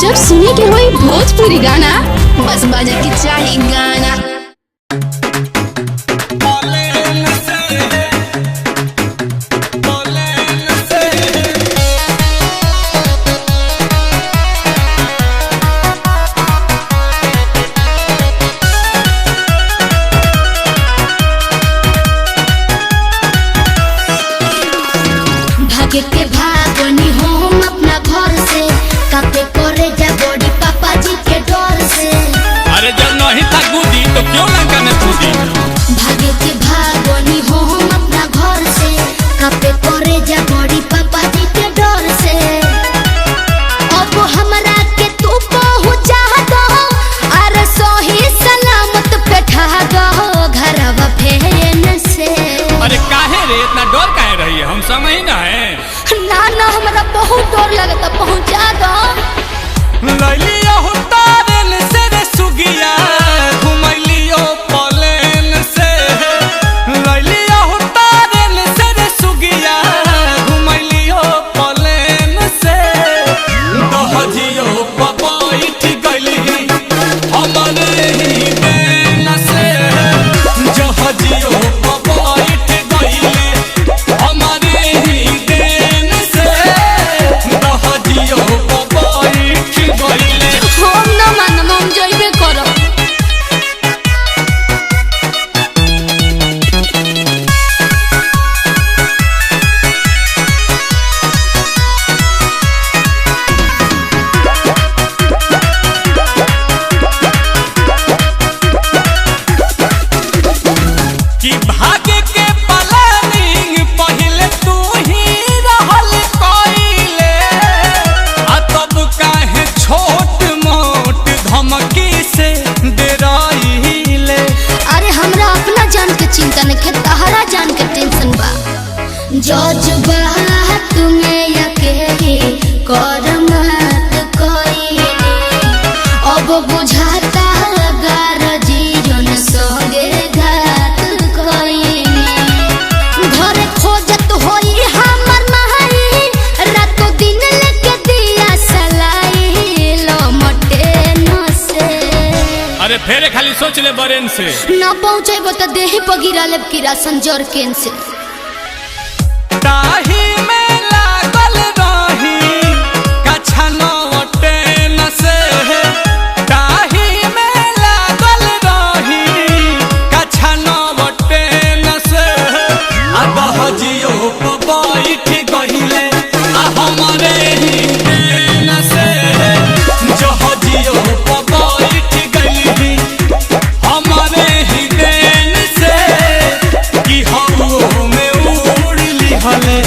जब सुने के होई भोजपुरी गाना बस बजे के चाही गाना। के भागनी हम अपना घर से कापे करे जा बड़ी पापा जी के डर से। अरे जब नहीं था गुदी तो क्यों लंका में कूदी। भागे के भागनी हम अपना घर से कापे करे जा बड़ी पापा जी के डर से। अब हमरा के तू पहुंचा दो अरे सही सलामत बैठा दो घरवा फेन से। अरे काहे रे इतना डर काहे रही है, हम समझ ना है। ना हमरा बहुत डर लगता, पहुंचा दो। लैलियो तारेन से रे सुगिया घुमैलियो प्लेन से। लैलियो तारेन से रे सुगिया घुमैलियो प्लेन से। दहजियो बैठ गइली हमरे ही देन से। जहजियो बैठ गइली हमरे ही देन से। दहजियो बैठ गइली हम ना मानम, हम जइबे करब। कि भागे के प्लानिंग पहले तू ही रहल कइले। आ तब काहे छोट मोट धमकी से डराइले। अरे हमरा अपना जान के चिंता नहीं है, तहरा जान के टेंशन बा। जज्बा तुम्हें अकेले कर मत कोई। अब बुझाता गार जीवन संगे घात कोई। घर खोजत होई हमर माई रातों दिन लेके दिया सलाई लमटे न से। अरे फेरे खाली सोच ले बरेन से। न पहुँचेबो तो देही पर गिरा लेब किरासन जर केन से। ताही में लागल रही कछा नोटे न से। ताही में लागल रही कछा नोटे न से। आ दहजियो बैठ गइले आ हमरे ही देन से। जहजियो बैठ गइली हमरे ही देन से। कि हवा में उड़ली हले।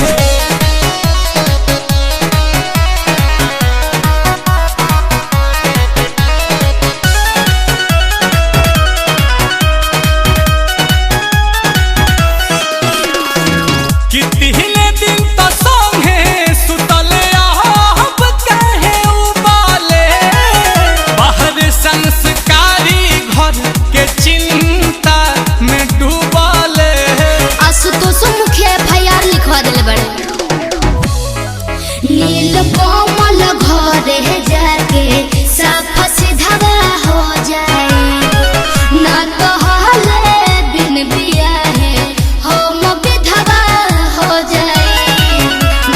कि तिहले दिन तो संगे सुतले अब काहे उबाले। बाहर संस्कारी घर के चिंता में डूबाले। आशुतोष मुखिया एफआईआर लिखवा दिले बड़े। नील कोमल घरे जाके साफ सीधा हो जाए। ना तो हाले बिन बिया है हम विधवा हो जाए।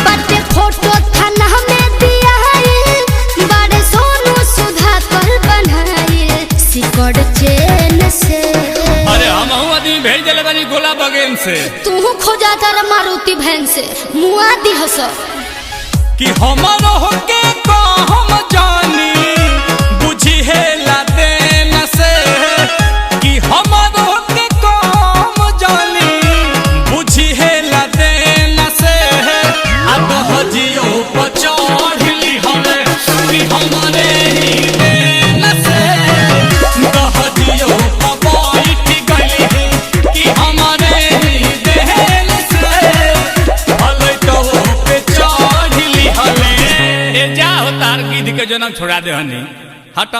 बटे फोटो थाना में दिया है बड़े सोनू सुधा कर बनाए सिकड़ चेन से। अरे हम आदमी भेज दिले बानी गोला बगेन से। तू खोजा कर मारुति भैन से मुआ दी हस। कि हमरो होके को हम जानी बुझी है लाते न से। कि हमरो होके को हम जानी बुझी है लाते न से। आ दहजियो चढ़ली हमे कि हमरे ही देन से। दहजियो बैठ गइली कि हमरे ही देन से। हले तो पे चढ़ली हले। ए जा हो तार गिद्ध के जनम छोड़ा दे हनी हट।